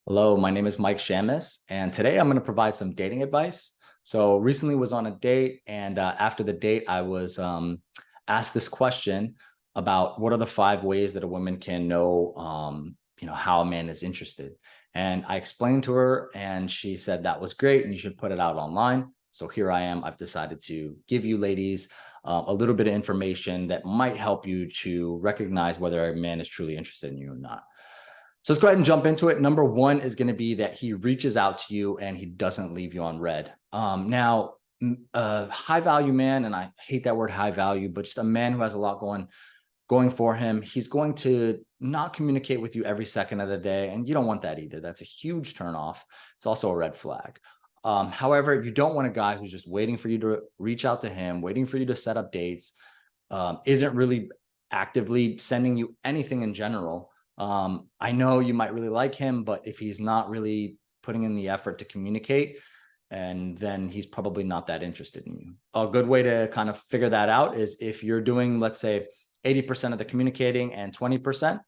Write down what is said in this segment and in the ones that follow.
Hello, my name is Mike Shamus, and today I'm going to provide some dating advice. So recently was on a date, and after the date, I was asked this question about what are the 5 ways that a woman can know, how a man is interested. And I explained to her, and she said that was great, and you should put it out online. So here I am. I've decided to give you ladies a little bit of information that might help you to recognize whether a man is truly interested in you or not. So let's go ahead and jump into it. Number one is going to be that he reaches out to you and he doesn't leave you on red. Now, a high value man, and I hate that word high value, but just a man who has a lot going for him, he's going to not communicate with you every second of the day. And you don't want that either. That's a huge turnoff. It's also a red flag. However, you don't want a guy who's just waiting for you to reach out to him, waiting for you to set up dates, isn't really actively sending you anything in general. I know you might really like him, but if he's not really putting in the effort to communicate, and then he's probably not that interested in you. A good way to kind of figure that out is if you're doing, let's say, 80% of the communicating and 20%,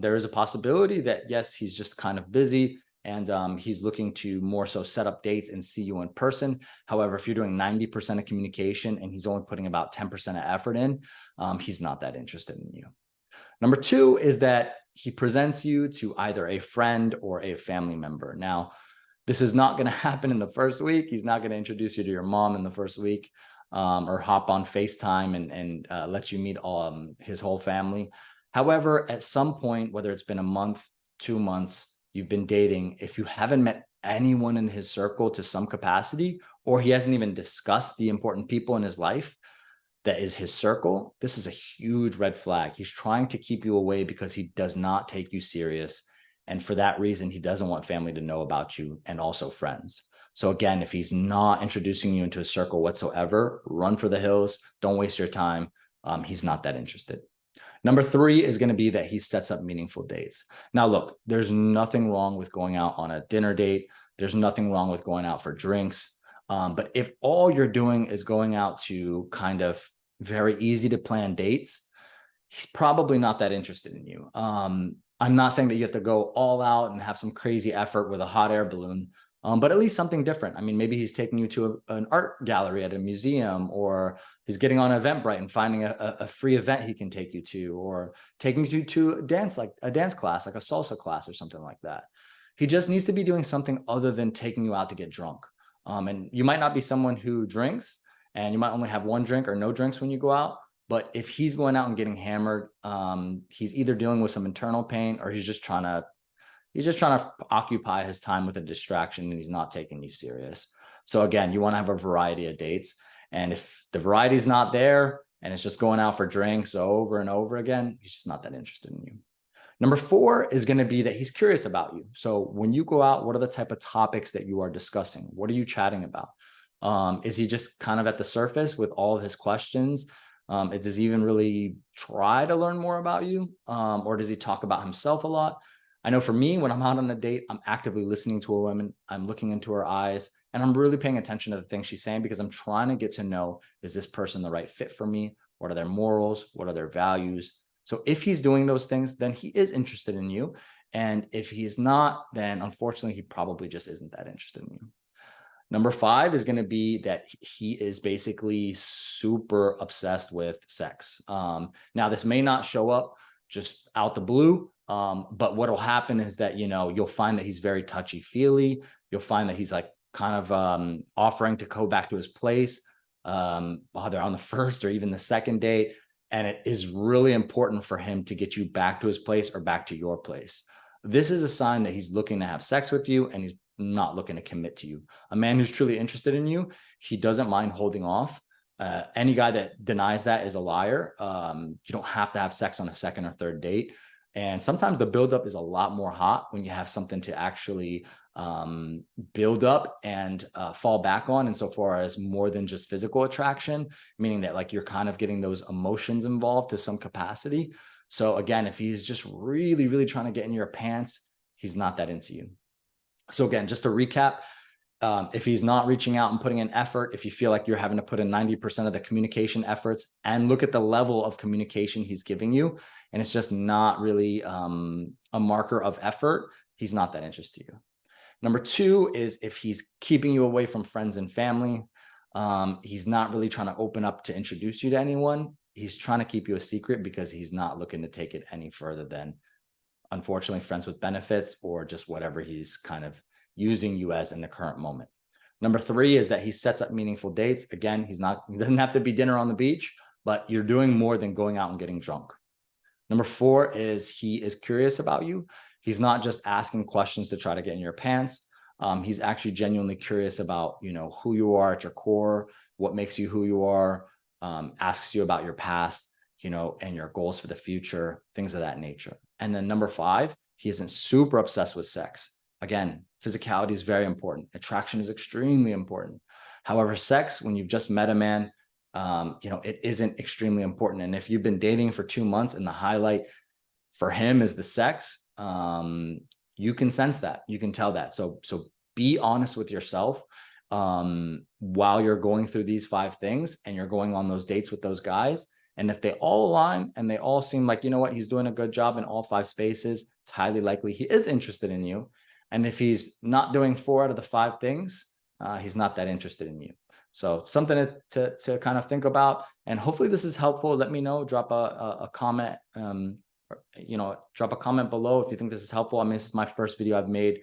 there is a possibility that, yes, he's just kind of busy and he's looking to more so set up dates and see you in person. However, if you're doing 90% of communication and he's only putting about 10% of effort in, he's not that interested in you. Number two is that he presents you to either a friend or a family member. Now, this is not going to happen in the first week. He's not going to introduce you to your mom in the first week, or hop on FaceTime and let you meet his whole family. However, at some point, whether it's been a month, 2 months, you've been dating, if you haven't met anyone in his circle to some capacity, or he hasn't even discussed the important people in his life that is his circle, this is a huge red flag. He's trying to keep you away because he does not take you serious. And for that reason, he doesn't want family to know about you and also friends. So again, if he's not introducing you into a circle whatsoever, run for the hills. Don't waste your time. He's not that interested. Number three is going to be that he sets up meaningful dates. Now, look, there's nothing wrong with going out on a dinner date. There's nothing wrong with going out for drinks. But if all you're doing is going out to kind of very easy to plan dates, he's probably not that interested in you. I'm not saying that you have to go all out and have some crazy effort with a hot air balloon, but at least something different. I mean, maybe he's taking you to an art gallery at a museum, or he's getting on Eventbrite and finding a free event he can take you to, or taking you to a dance class, like a salsa class or something like that. He just needs to be doing something other than taking you out to get drunk. And you might not be someone who drinks, and you might only have one drink or no drinks when you go out. But if he's going out and getting hammered, he's either dealing with some internal pain, or he's just trying to occupy his time with a distraction, and he's not taking you serious. So again, you want to have a variety of dates. And if the variety is not there and it's just going out for drinks over and over again, he's just not that interested in you. Number four is going to be that he's curious about you. So when you go out, what are the type of topics that you are discussing? What are you chatting about? Is he just kind of at the surface with all of his questions? Does he even really try to learn more about you? Or does he talk about himself a lot? I know for me, when I'm out on a date, I'm actively listening to a woman. I'm looking into her eyes, and I'm really paying attention to the things she's saying, because I'm trying to get to know, is this person the right fit for me? What are their morals? What are their values? So if he's doing those things, then he is interested in you. And if he's not, then unfortunately, he probably just isn't that interested in you. Number five is going to be that he is basically super obsessed with sex. Now, this may not show up just out the blue, but what will happen is that, you'll find that he's very touchy-feely. You'll find that he's like kind of offering to go back to his place while they're on the first or even the second date. And it is really important for him to get you back to his place or back to your place. This is a sign that he's looking to have sex with you, and he's not looking to commit to you. A man who's truly interested in you, he doesn't mind holding off. Any guy that denies that is a liar. You don't have to have sex on a second or third date. And sometimes the buildup is a lot more hot when you have something to actually build up and fall back on. And so far as more than just physical attraction, meaning that like you're kind of getting those emotions involved to some capacity. So again, if he's just really, really trying to get in your pants, he's not that into you. So again, just to recap, If he's not reaching out and putting in effort, if you feel like you're having to put in 90% of the communication efforts, and look at the level of communication he's giving you, and it's just not really a marker of effort, he's not that interested in you. Number two is if he's keeping you away from friends and family, he's not really trying to open up to introduce you to anyone. He's trying to keep you a secret because he's not looking to take it any further than, unfortunately, friends with benefits or just whatever he's kind of using you as in the current moment. Number three is that he sets up meaningful dates. Again, he doesn't have to be dinner on the beach, but you're doing more than going out and getting drunk. Number four is he is curious about you. He's not just asking questions to try to get in your pants. He's actually genuinely curious about, who you are at your core, what makes you who you are, asks you about your past, and your goals for the future, things of that nature. And then number five, he isn't super obsessed with sex. Again, physicality is very important. Attraction is extremely important. However, sex, when you've just met a man, it isn't extremely important. And if you've been dating for 2 months and the highlight for him is the sex, you can sense that, you can tell that. So be honest with yourself while you're going through these 5 things and you're going on those dates with those guys. And if they all align and they all seem like, he's doing a good job in all 5 spaces, it's highly likely he is interested in you. And if he's not doing 4 out of the 5 things, he's not that interested in you. So something to kind of think about. And hopefully this is helpful. Let me know, drop a comment, drop a comment below if you think this is helpful. I mean, this is my first video I've made.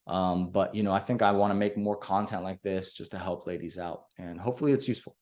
But I think I want to make more content like this just to help ladies out, and hopefully it's useful.